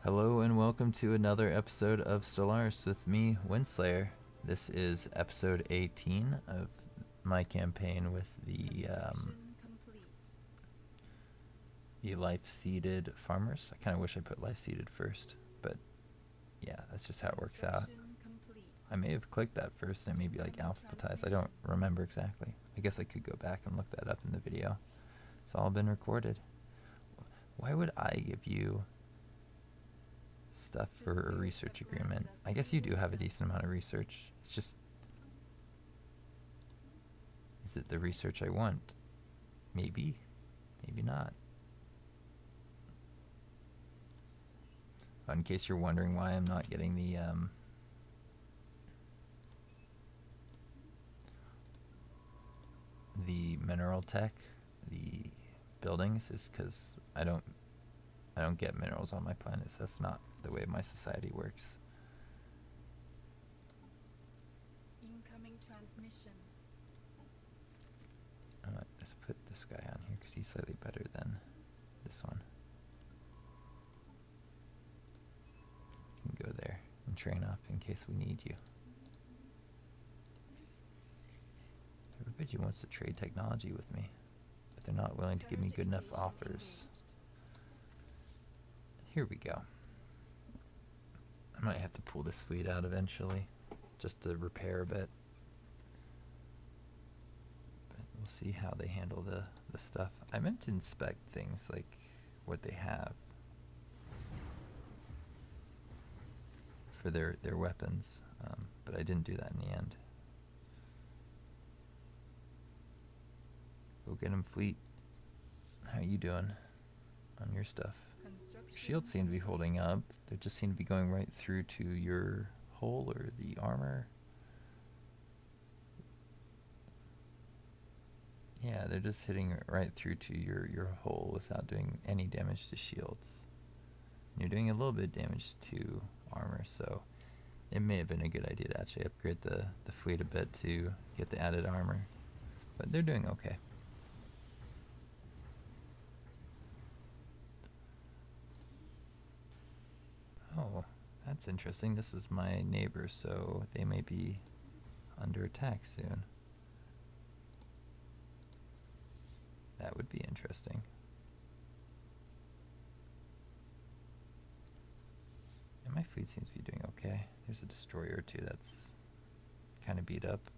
Hello and welcome to another episode of Stellaris with me, Windslayer. This is episode 18 of my campaign with the Life-Seeded farmers. I kind of wish I put Life-Seeded first, but yeah, that's just how it works out. I may have clicked that first and it may be like alphabetized. I don't remember exactly. I guess I could go back and look that up in the video. It's all been recorded. Why would I give you stuff for a research agreement? I guess you do have a decent amount of research. It's just, is it the research I want? Maybe, maybe not. In case you're wondering why I'm not getting the mineral tech, the buildings, is because I don't get minerals on my planets. That's not the way my society works. Incoming transmission. Let's put this guy on here because he's slightly better than this one. You can go there and train up in case we need you. Everybody wants to trade technology with me, but they're not willing to give me good enough offers. Here we go. I might have to pull this fleet out eventually, just to repair a bit. But we'll see how they handle the stuff. I meant to inspect things, like what they have for their weapons, but I didn't do that in the end. Go get him, fleet. How you doing on your stuff? Shields seem to be holding up. They just seem to be going right through to your hull or the armor. Yeah, they're just hitting right through to your hull without doing any damage to shields. And you're doing a little bit of damage to armor, so it may have been a good idea to actually upgrade the fleet a bit to get the added armor. But they're doing okay. Oh, that's interesting. This is my neighbor, so they may be under attack soon. That would be interesting. And my fleet seems to be doing okay. There's a destroyer or two that's kind of beat up.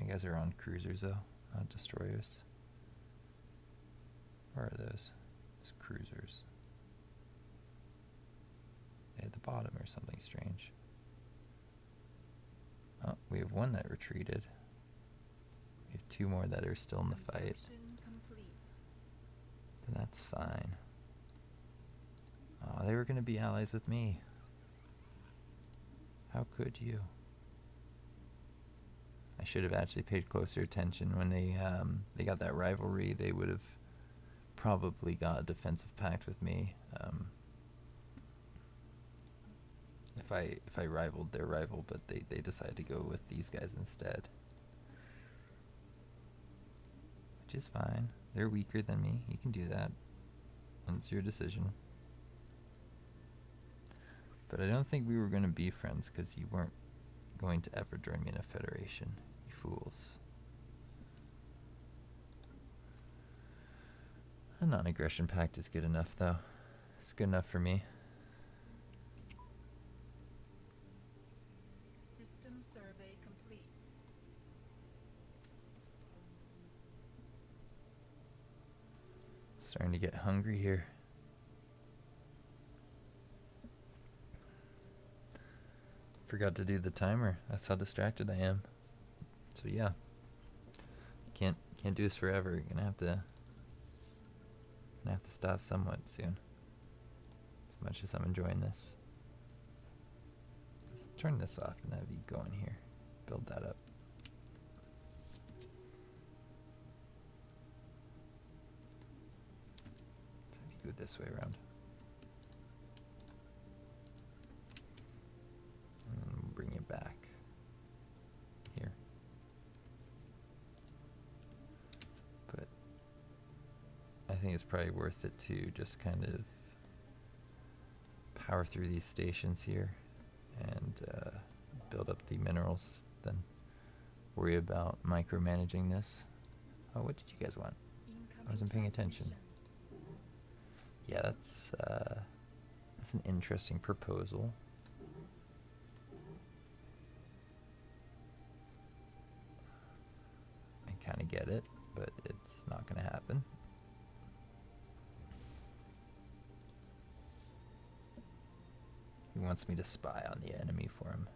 You guys are on cruisers though, not destroyers. Where are those? It's cruisers. They at the bottom or something strange. Oh, we have one that retreated. We have two more that are still in the fight. But that's fine. Oh, they were going to be allies with me. How could you? I should have actually paid closer attention when they got that rivalry. They would have probably got a defensive pact with me. If I rivaled their rival, but they decided to go with these guys instead. Which is fine. They're weaker than me. You can do that. And it's your decision. But I don't think we were going to be friends because you weren't going to ever join me in a federation, you fools. A non-aggression pact is good enough though. It's good enough for me. System survey complete. Starting to get hungry here. Forgot to do the timer. That's how distracted I am. So yeah, can't do this forever. Gonna have to stop somewhat soon. As much as I'm enjoying this. Let's turn this off and have you go in here. Build that up. Let's have you go this way around. And bring it back. Here. But I think it's probably worth it to just kind of power through these stations here and build up the minerals, then worry about micromanaging this. Oh, what did you guys want? I wasn't paying attention. Yeah, that's an interesting proposal. I kind of get it, but it's not going to happen. He wants me to spy on the enemy for him.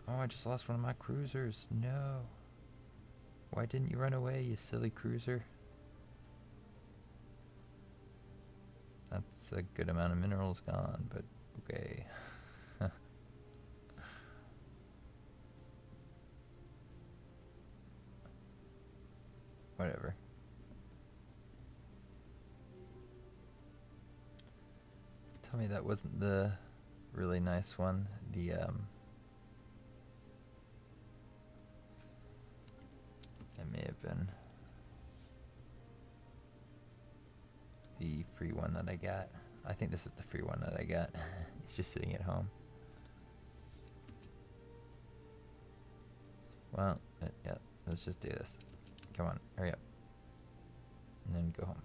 Oh, I just lost one of my cruisers. No. Why didn't you run away, you silly cruiser? That's a good amount of minerals gone, but okay. Whatever. Tell me that wasn't the really nice one. It may have been the free one that I got. I think this is the free one that I got. It's just sitting at home. Well, yeah, let's just do this. Come on, hurry up. And then go home.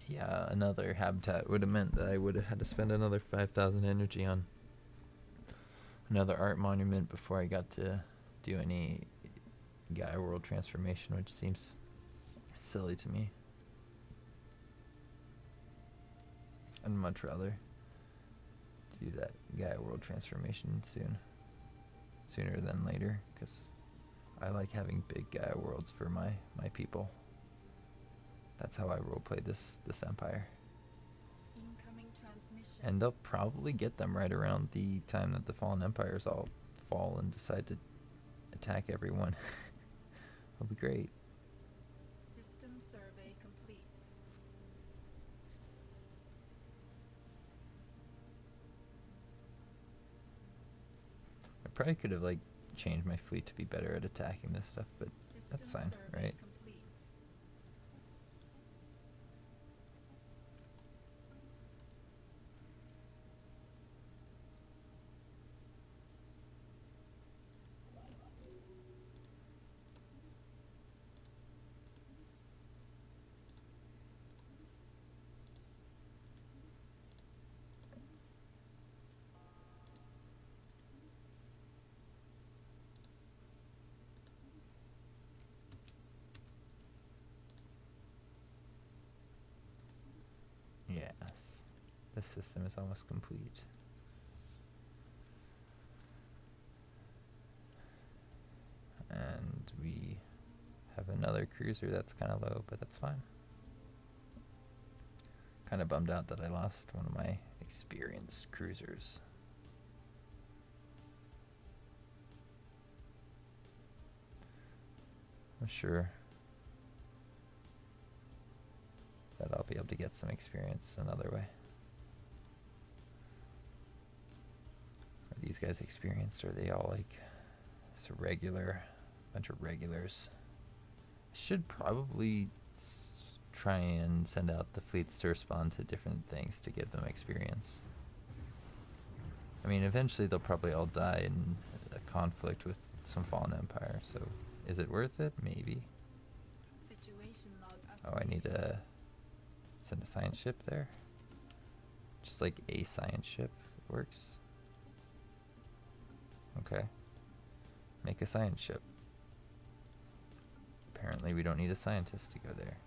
Yeah, another habitat would have meant that I would have had to spend another 5,000 energy on another art monument before I got to do any Gaia world transformation, which seems silly to me. I'd much rather do that Gaia world transformation sooner than later, because I like having big Gaia worlds for my people. That's how I roleplay this empire. Incoming transmission. And they'll probably get them right around the time that the Fallen Empires all fall and decide to attack everyone. It'll be great. System survey complete. I probably could have like changed my fleet to be better at attacking this stuff, but that's fine, right? Complete. Yes. This system is almost complete. And we have another cruiser that's kind of low, but that's fine. Kind of bummed out that I lost one of my experienced cruisers. I'm sure that I'll be able to get some experience another way. Are these guys experienced, or are they all like just a bunch of regulars? I should probably try and send out the fleets to respond to different things to give them experience. I mean, eventually they'll probably all die in a conflict with some fallen empire, so is it worth it? Maybe. Situation log Oh, I need to send a science ship there. Just like a science ship works. Okay. Make a science ship. Apparently we don't need a scientist to go there.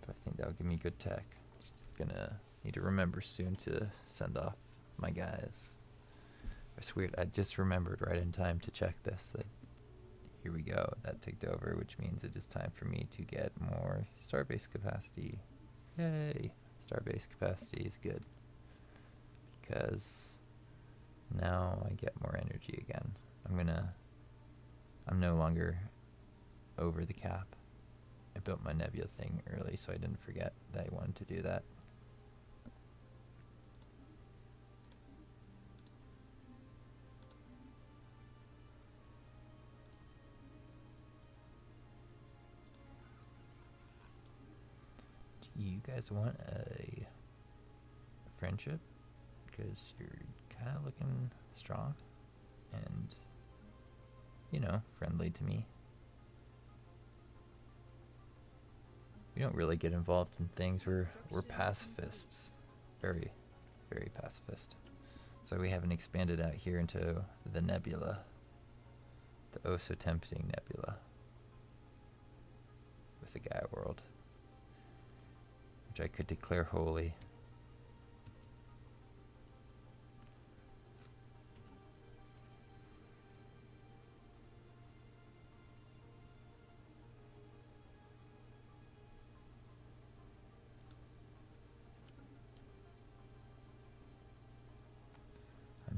But I think that'll give me good tech. Just gonna need to remember soon to send off my guys. It's weird, I just remembered right in time to check this. That here we go, that ticked over, which means it is time for me to get more starbase capacity. Yay! Starbase capacity is good, because now I get more energy again. I'm no longer over the cap. built my nebula thing early, so I didn't forget that I wanted to do that. Do you guys want a friendship? Because you're kind of looking strong and, you know, friendly to me. We don't really get involved in things. We're pacifists. Very, very pacifist. So we haven't expanded out here into the nebula. The oh so tempting nebula. With the Gaia world. Which I could declare holy.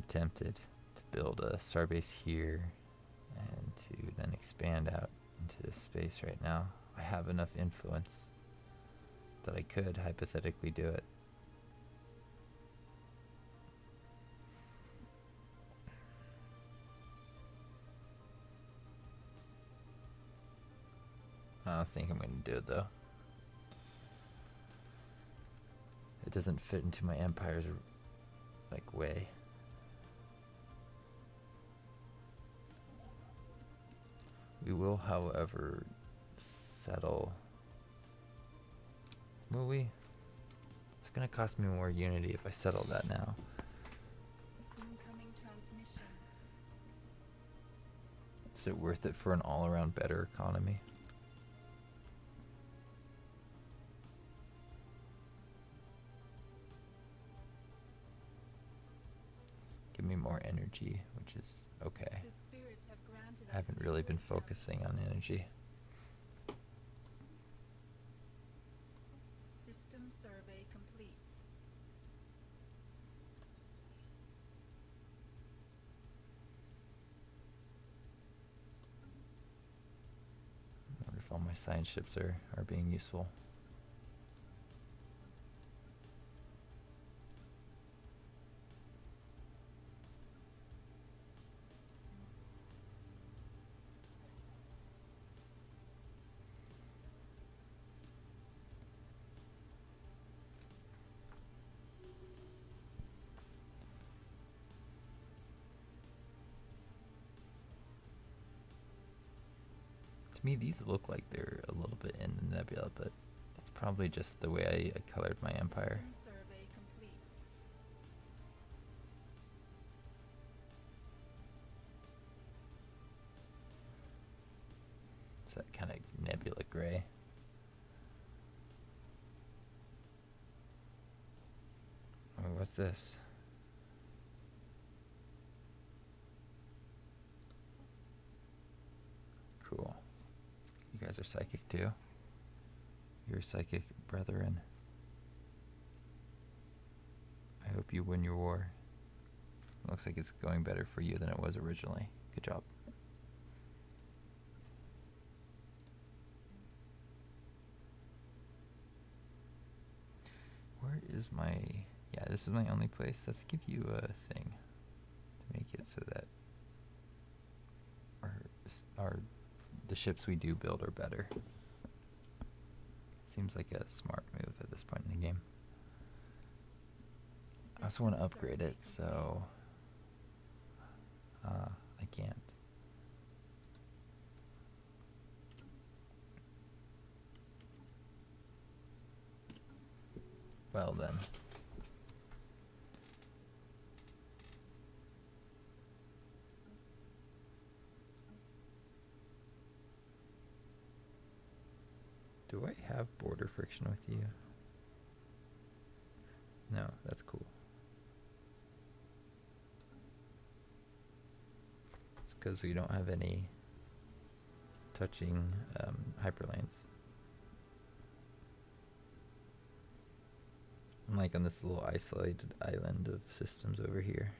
Tempted to build a starbase here and to then expand out into this space right now. I have enough influence that I could hypothetically do it. I don't think I'm going to do it though. It doesn't fit into my empire's like way. We will, however, settle. Will we? It's gonna cost me more unity if I settle that now. Incoming transmission. Is it worth it for an all-around better economy? Give me more energy, which is okay. The spirits have granted us I haven't really been wisdom. focusing on energy. System survey complete. I wonder if all my science ships are being useful. To me, these look like they're a little bit in the nebula, but it's probably just the way I colored my empire. System survey complete. It's that kind of nebula gray. Oh, what's this? Cool. You guys are psychic too? You're psychic brethren. I hope you win your war. Looks like it's going better for you than it was originally. Good job. Where is my... Yeah, this is my only place. Let's give you a thing to make it so that the ships we do build are better. Seems like a smart move at this point in the game. I also want to upgrade it, so I can't. Well then. Do I have border friction with you? No, that's cool. It's because we don't have any touching hyperlanes. I'm like on this little isolated island of systems over here.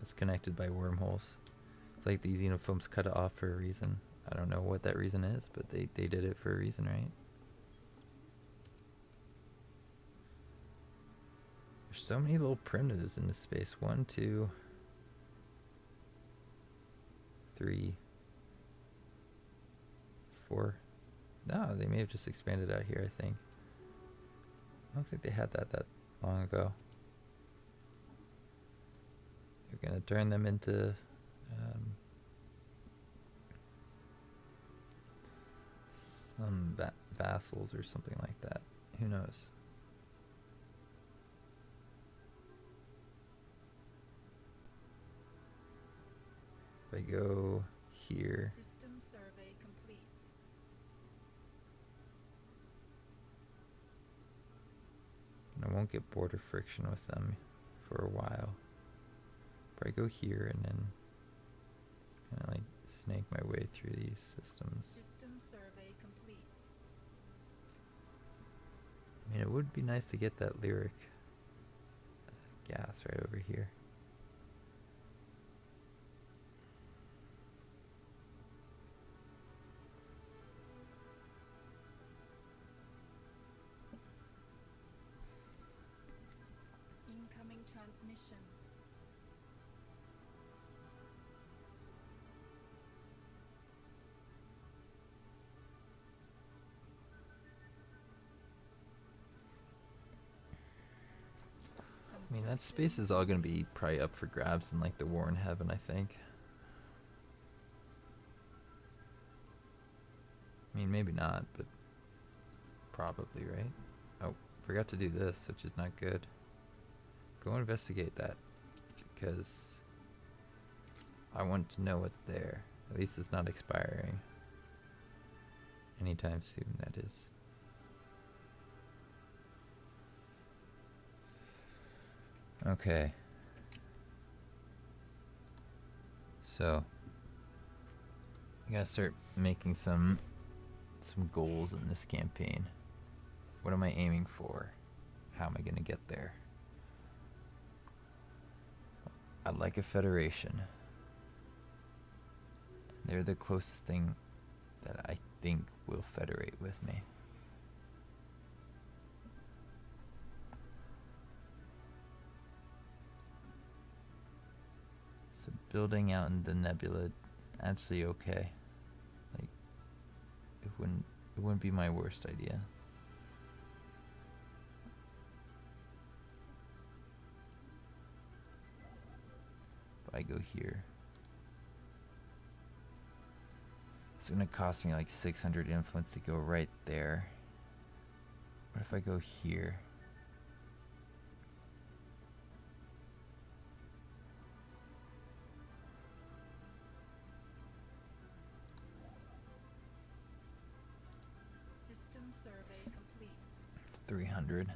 It's connected by wormholes. It's like these xenophobes cut it off for a reason. I don't know what that reason is, but they did it for a reason, right? There's so many little primitives in this space. 1, 2, 3, 4. No, they may have just expanded out here, I think. I don't think they had that long ago. They're going to turn them into some vassals or something like that. Who knows? If I go here, System survey complete. and I won't get border friction with them for a while. But I go here and then just kind of like snake my way through these systems. System survey complete. I mean, it would be nice to get that lyric gas right over here. Incoming transmission. I mean, that space is all going to be probably up for grabs in like the War in Heaven, I think. I mean, maybe not, but probably, right? Oh, forgot to do this, which is not good. Go investigate that, because I want to know what's there. At least it's not expiring anytime soon, that is. Okay. So, I gotta start making some goals in this campaign. What am I aiming for? How am I gonna get there? I'd like a federation. They're the closest thing that I think will federate with me. So building out in the nebula, actually okay. Like, it wouldn't be my worst idea. If I go here, it's gonna cost me like 600 influence to go right there. What if I go here? System survey complete. It's 300.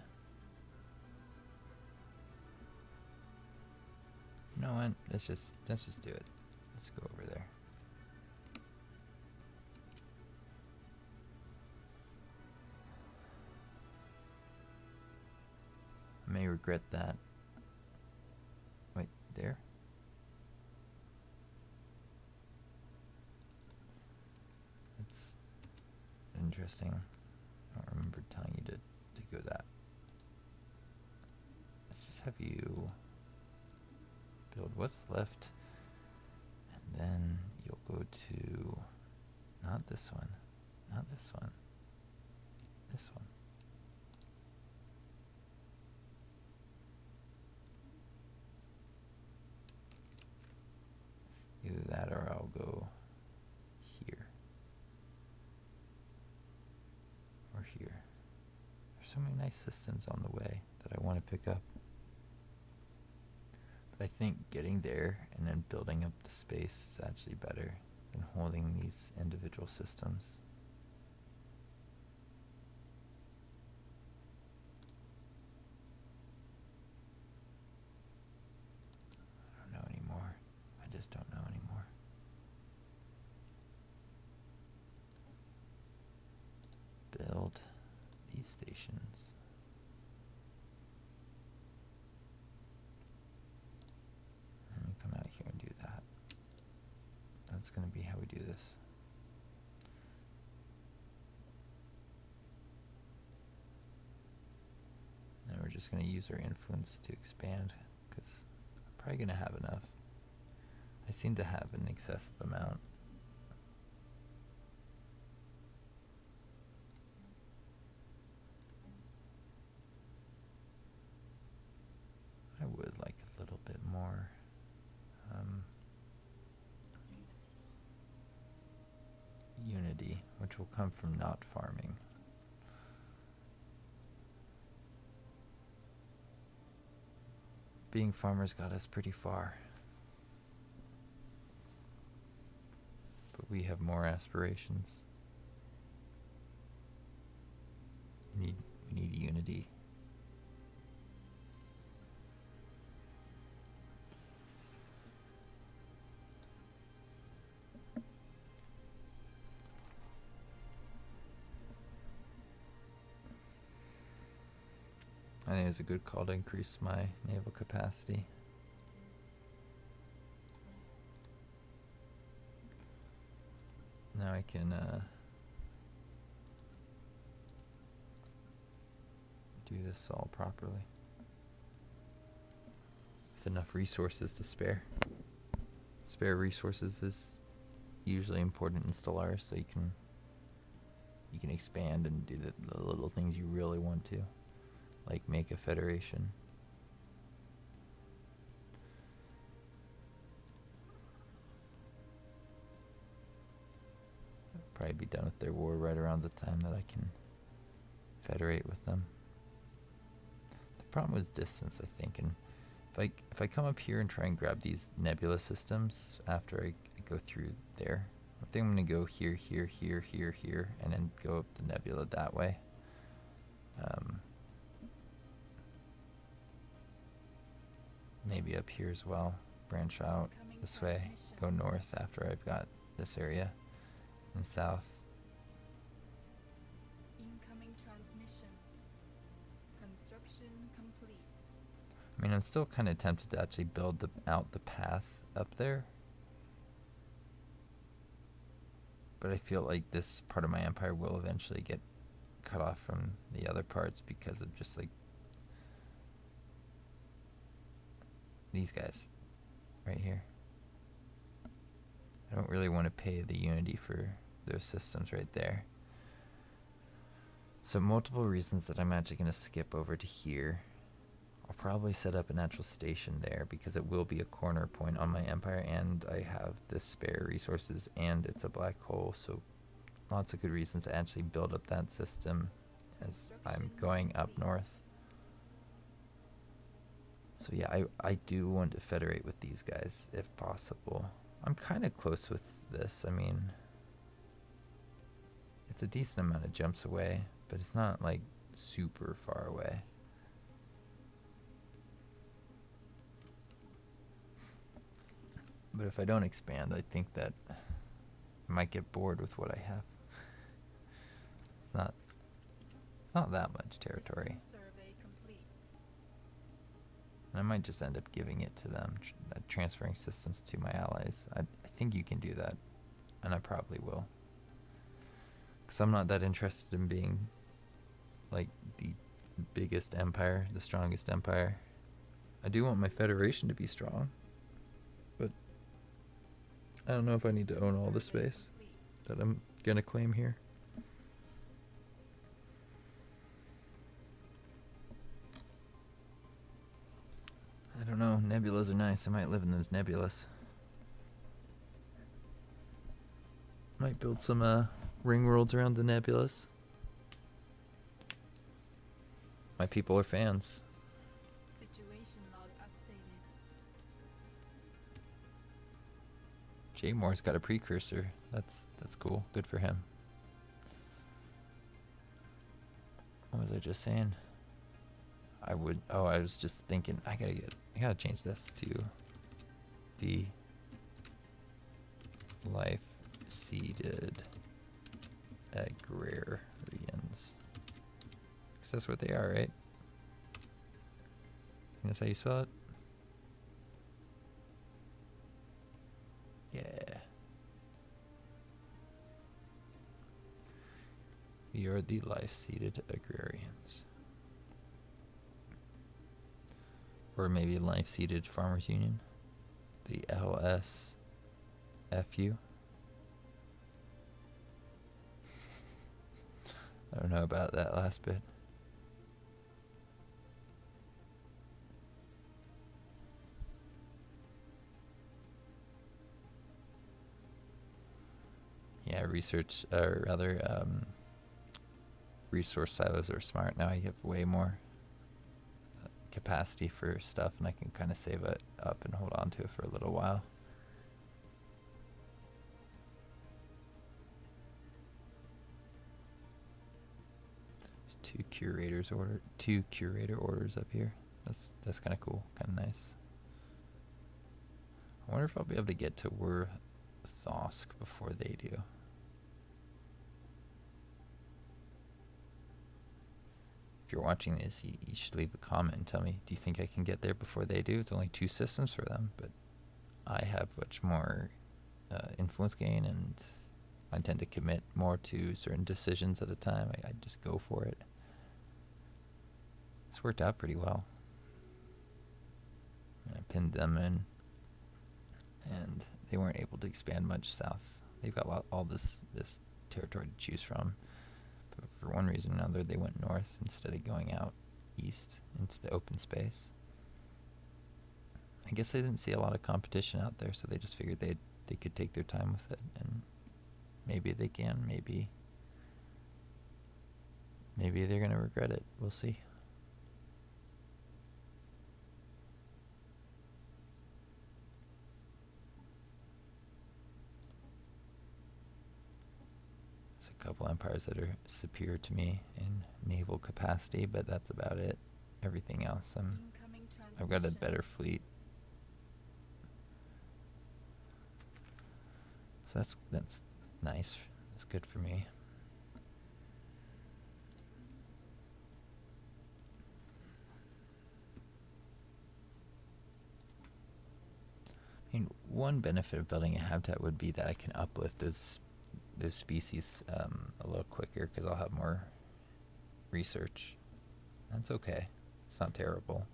You know what? Let's just do it. Let's go over there. I may regret that. Wait, there? That's interesting. I don't remember telling you to go that. Let's just have you build what's left, and then you'll go to not this one, not this one, this one. Either that or I'll go here or here. There's so many nice systems on the way that I want to pick up. But I think getting there and then building up the space is actually better than holding these individual systems. I don't know anymore. I just don't know anymore. Build these stations. Let me come out here and do that. That's going to be how we do this. Then we're just going to use our influence to expand, because I'm probably going to have enough. I seem to have an excessive amount. I would like a little bit more. Unity, which will come from not farming. Being farmers got us pretty far. But we have more aspirations. We need unity. I think it's a good call to increase my naval capacity. Now I can do this all properly with enough resources to spare. Spare resources is usually important in Stellaris, so you can expand and do the little things you really want to, like make a federation. I'll probably be done with their war right around the time that I can federate with them. The problem was distance, I think, and if I come up here and try and grab these nebula systems after I go through there, I think I'm going to go here, here, here, here, here, and then go up the nebula that way. Maybe up here as well, branch out this way, go north after I've got this area, and south. Incoming transmission. Construction complete. I mean, I'm still kind of tempted to actually build out the path up there, but I feel like this part of my empire will eventually get cut off from the other parts because of just like these guys right here. I don't really want to pay the unity for those systems right there. So multiple reasons that I'm actually going to skip over to here. I'll probably set up a natural station there because it will be a corner point on my empire, and I have this spare resources and it's a black hole, so lots of good reasons to actually build up that system as I'm going up north. So yeah, I do want to federate with these guys if possible. I'm kind of close with this. I mean, it's a decent amount of jumps away, but it's not like super far away. But if I don't expand, I think that I might get bored with what I have. It's not that much territory. And I might just end up giving it to them, transferring systems to my allies. I think you can do that, and I probably will. Because I'm not that interested in being like the biggest empire, the strongest empire. I do want my federation to be strong, but I don't know if I need to own all the space that I'm gonna claim here. I don't know, nebulas are nice. I might live in those nebulas. Might build some ring worlds around the nebulas. My people are fans. Situation log updated. Jay Moore's got a precursor. That's cool. Good for him. What was I just saying? I was just thinking I gotta change this to the Life-Seeded Agrarians. Because that's what they are, right? That's how you spell it? Yeah. You're the Life-Seeded Agrarians. Or maybe Life-Seeded Farmers Union. The LSFU. I don't know about that last bit. Yeah, research, or rather, resource silos are smart. Now you have way more capacity for stuff, and I can kind of save it up and hold on to it for a little while. Two curator orders up here. That's kind of cool, kind of nice. I wonder if I'll be able to get to Werthosk before they do. If you're watching this, you should leave a comment and tell me, do you think I can get there before they do? It's only 2 systems for them, but I have much more influence gain, and I tend to commit more to certain decisions at a time. I just go for it. It's worked out pretty well. I pinned them in, and they weren't able to expand much south. They've got all this territory to choose from. But for one reason or another, they went north instead of going out east into the open space. I guess they didn't see a lot of competition out there, so they just figured they could take their time with it, and maybe they can, maybe they're gonna regret it. We'll see. There's a couple empires that are superior to me in naval capacity, but that's about it. Everything else, I've got a better fleet. So that's nice. That's good for me. I mean, one benefit of building a habitat would be that I can uplift those species a little quicker because I'll have more research. That's okay. It's not terrible.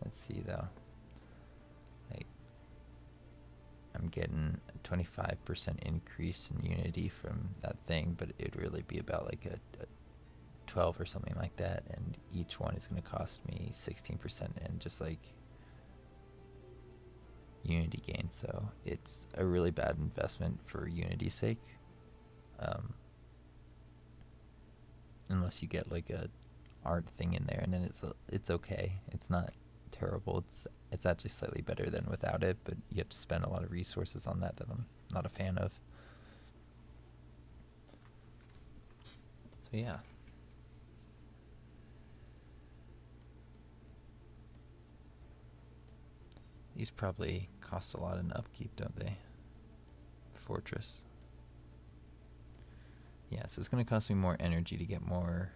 Let's see though. I'm getting a 25% increase in unity from that thing, but it'd really be about like a 12 or something like that, and each one is going to cost me 16% and just like unity gain. So it's a really bad investment for unity's sake, unless you get like a art thing in there, and then it's okay. It's not terrible. It's actually slightly better than without it, but you have to spend a lot of resources on that I'm not a fan of. So yeah. These probably cost a lot in upkeep, don't they? Fortress. Yeah, so it's going to cost me more energy to get more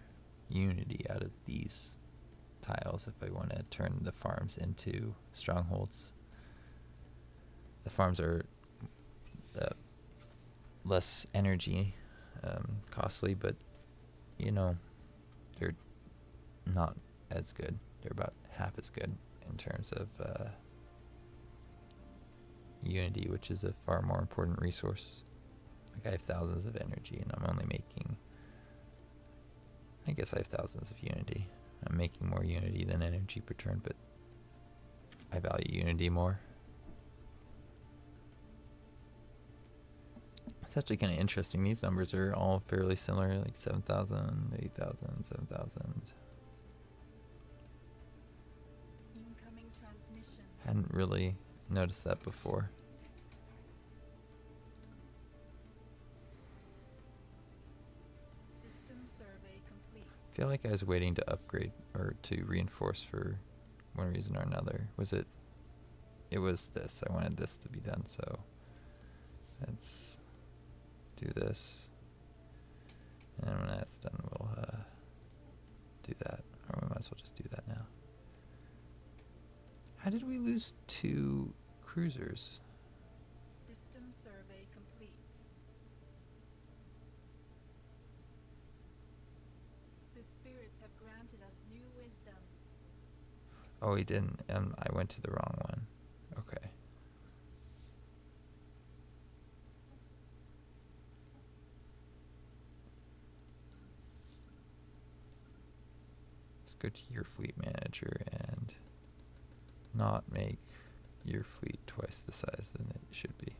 unity out of these tiles if I want to turn the farms into strongholds. The farms are less energy costly, but you know, they're not as good. They're about half as good in terms of unity, which is a far more important resource. Like I have thousands of energy, and I'm only making, I guess I have thousands of unity. I'm making more unity than energy per turn, but I value unity more. It's actually kind of interesting. These numbers are all fairly similar, like 7,000, 8,000, 7,000. Incoming transmission. Hadn't really noticed that before. System survey complete. I feel like I was waiting to upgrade or to reinforce for one reason or another. It was this. I wanted this to be done, so let's do this. And when that's done, we'll do that. Or we might as well just do that now. How did we lose 2 cruisers. System survey complete. The spirits have granted us new wisdom. Oh, he didn't. I went to the wrong one. Okay. Let's go to your fleet manager and not make your fleet twice the size than it should be.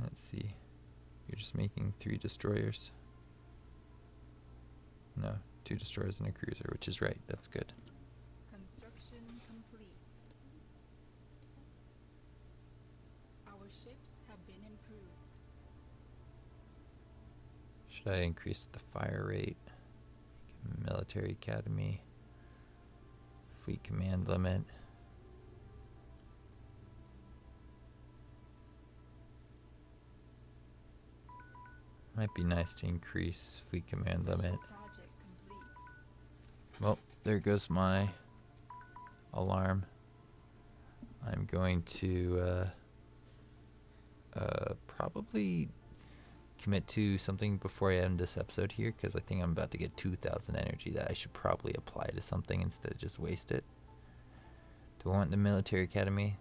Let's see. You're just making 3 destroyers. No, 2 destroyers and a cruiser, which is right. That's good. Construction complete. Our ships have been improved. Should I increase the fire rate? Military academy. Fleet command limit. Might be nice to increase fleet command limit. Project complete. Well, there goes my alarm. I'm going to probably commit to something before I end this episode here, because I think I'm about to get 2,000 energy that I should probably apply to something instead of just waste it. Do I want the military academy?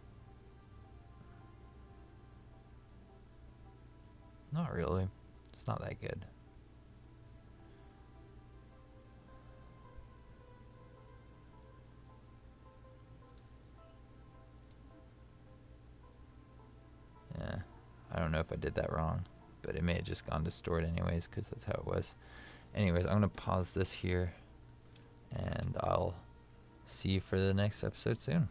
Not really. It's not that good. Yeah, I don't know if I did that wrong, but it may have just gone to stored anyways, because that's how it was. Anyways, I'm going to pause this here, and I'll see you for the next episode soon.